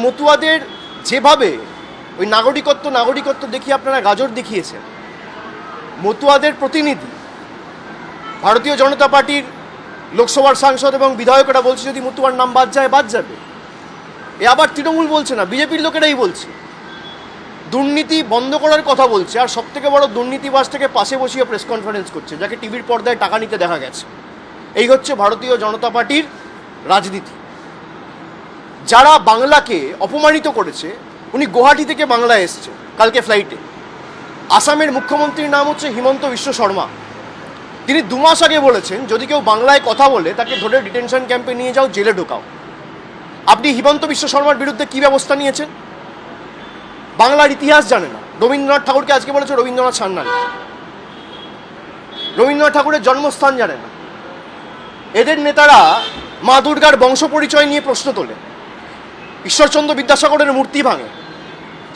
মতুয়াদের যেভাবে ওই নাগরিকত্ব দেখিয়ে আপনারা গাজর দেখিয়েছেন, মতুয়াদের প্রতিনিধি ভারতীয় জনতা পার্টির লোকসভার সাংসদ এবং বিধায়করা বলছে যদি মতুয়ার নাম বাদ যাবে। এ আবার তৃণমূল বলছে না, বিজেপির লোকেরাই বলছে। দুর্নীতি বন্ধ করার কথা বলছে, আর সবথেকে বড় দুর্নীতিবাজটাকে পাশে বসিয়ে প্রেস কনফারেন্স করছে, যাকে টিভির পর্দায় টাকা নিতে দেখা গেছে। এই হচ্ছে ভারতীয় জনতা পার্টির রাজনীতি। যারা বাংলাকে অপমানিত করেছে, উনি গুয়াহাটি থেকে বাংলায় এসছে কালকে ফ্লাইটে। আসামের মুখ্যমন্ত্রীর নাম হচ্ছে হিমন্ত বিশ্ব শর্মা। তিনি 2 মাস আগে বলেছেন যদি কেউ বাংলায় কথা বলে তাকে ধরে ডিটেনশন ক্যাম্পে নিয়ে যাও, জেলে ঢোকাও। আপনি হিমন্ত বিশ্ব শর্মার বিরুদ্ধে কী ব্যবস্থা নিয়েছেন? বাংলার ইতিহাস জানে না। রবীন্দ্রনাথ ঠাকুরকে আজকে বলেছে রবীন্দ্রনাথ সান্যাল। রবীন্দ্রনাথ ঠাকুরের জন্মস্থান জানে না। এদের নেতারা মা দুর্গার বংশ পরিচয় নিয়ে প্রশ্ন তোলে, ঈশ্বরচন্দ্র বিদ্যাসাগরের মূর্তি ভাঙে,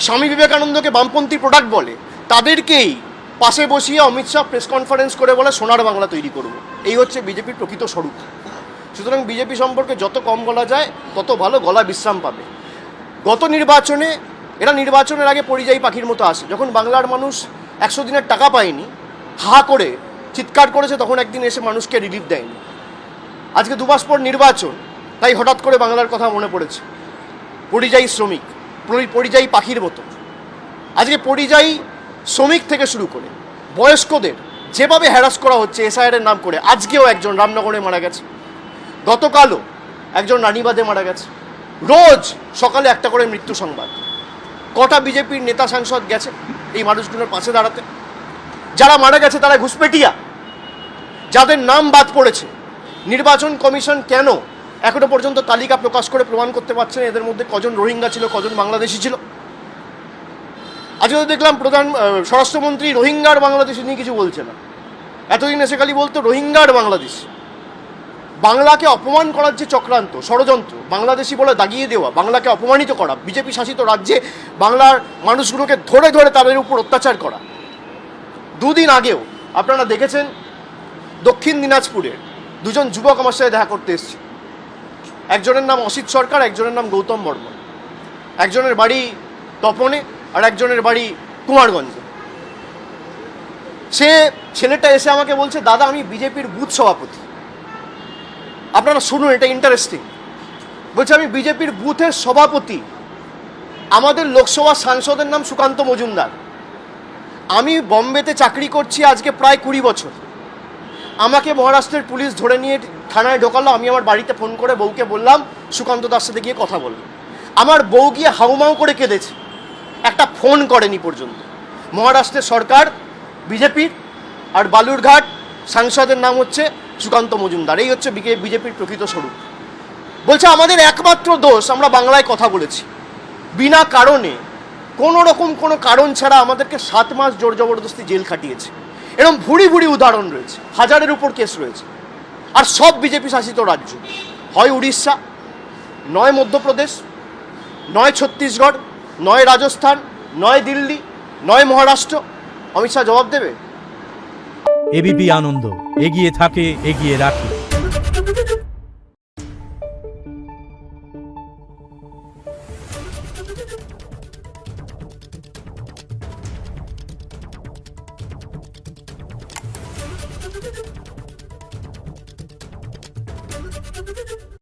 স্বামী বিবেকানন্দকে বামপন্থী প্রোডাক্ট বলে। তাদেরকেই পাশে বসিয়ে অমিত শাহ প্রেস কনফারেন্স করে বলে সোনার বাংলা তৈরি করব। এই হচ্ছে বিজেপির প্রকৃত স্বরূপ। সুতরাং বিজেপি সম্পর্কে যত কম বলা যায় তত ভালো, গলা বিশ্রাম পাবে। গত নির্বাচনে এরা নির্বাচনের আগে পরিযায়ী পাখির মতো আসে। যখন বাংলার মানুষ 100 দিনের টাকা পায়নি, হা করে চিৎকার করেছে, তখন একদিন এসে মানুষকে রিলিফ দেয়নি। আজকে 2 মাস পর নির্বাচন, তাই হঠাৎ করে বাংলার কথা মনে পড়েছে। পরিযায়ী শ্রমিক, পরিযায়ী পাখির মতো। আজকে পরিযায়ী শ্রমিক থেকে শুরু করে বয়স্কদের যেভাবে হ্যারাস করা হচ্ছে এসআইআরের নাম করে, আজকেও একজন রামনগরে মারা গেছে, গতকালও একজন রানীবাঁধে মারা গেছে। রোজ সকালে একটা করে মৃত্যু সংবাদ। কটা বিজেপির নেতা সাংসদ গেছে এই মানুষগুলোর পাশে দাঁড়াতে? যারা মারা গেছে তারা ঘুষপেটিয়া, যাদের নাম বাদ পড়েছে। নির্বাচন কমিশন কেন এখনো পর্যন্ত তালিকা প্রকাশ করে প্রমাণ করতে পারছে না এদের মধ্যে কজন রোহিঙ্গা ছিল, কজন বাংলাদেশি ছিল? আজকে তো দেখলাম স্বরাষ্ট্রমন্ত্রী রোহিঙ্গার বাংলাদেশি নিয়ে কিছু বলছে না। এতদিন এসে খালি বলতো রোহিঙ্গার বাংলাদেশ। বাংলাকে অপমান করার যে চক্রান্ত, ষড়যন্ত্র, বাংলাদেশি বলে দাগিয়ে দেওয়া, বাংলাকে অপমানিত করা, বিজেপি শাসিত রাজ্যে বাংলার মানুষগুলোকে ধরে ধরে তাদের উপর অত্যাচার করা। 2 দিন আগেও আপনারা দেখেছেন দক্ষিণ দিনাজপুরে 2 জন যুবক আমার সাথে দেখা করতে এসছে। একজনের নাম অসিত সরকার, একজনের নাম গৌতম বর্মন। একজনের বাড়ি তপনে আর একজনের বাড়ি কুমারগঞ্জে। সে ছেলেটা এসে আমাকে বলছে, দাদা আমি বিজেপির বুথ সভাপতি। আপনারা শুনুন, এটা ইন্টারেস্টিং। বলছে আমি বিজেপির বুথের সভাপতি, আমাদের লোকসভা সাংসদের নাম সুকান্ত মজুমদার। আমি বম্বেতে চাকরি করছি আজকে প্রায় 20 বছর। আমাকে মহারাষ্ট্রের পুলিশ ধরে নিয়ে থানায় ঢোকালো। আমি আমার বাড়িতে ফোন করে বউকে বললাম সুকান্ত দাস সাথে গিয়ে কথা বললাম। আমার বউ গিয়ে হাউমাউ করে কেঁদেছে, একটা ফোন করেনি পর্যন্ত। মহারাষ্ট্রের সরকার বিজেপির, আর বালুরঘাট সাংসদের নাম হচ্ছে সুকান্ত মজুমদার। এই হচ্ছে বিজেপির প্রকৃত স্বরূপ। বলছে আমাদের একমাত্র দোষ আমরা বাংলায় কথা বলেছি, বিনা কারণে কোনো রকম কোনো কারণ ছাড়া আমাদেরকে 7 মাস জোর জবরদস্তি জেল খাটিয়েছে। এরকম ভুড়ি উদাহরণ রয়েছে, 1000-এর উপর কেস রয়েছে। আর সব বিজেপি শাসিত রাজ্য, হয় উড়িষ্যা, নয় মধ্যপ্রদেশ, নয় ছত্তিশগড়, নয় রাজস্থান, নয় দিল্লি, নয় মহারাষ্ট্র। অমিত শাহ জবাব দেবে? এবিপি আনন্দ, এগিয়ে থাকে, এগিয়ে রাখে। Thank you.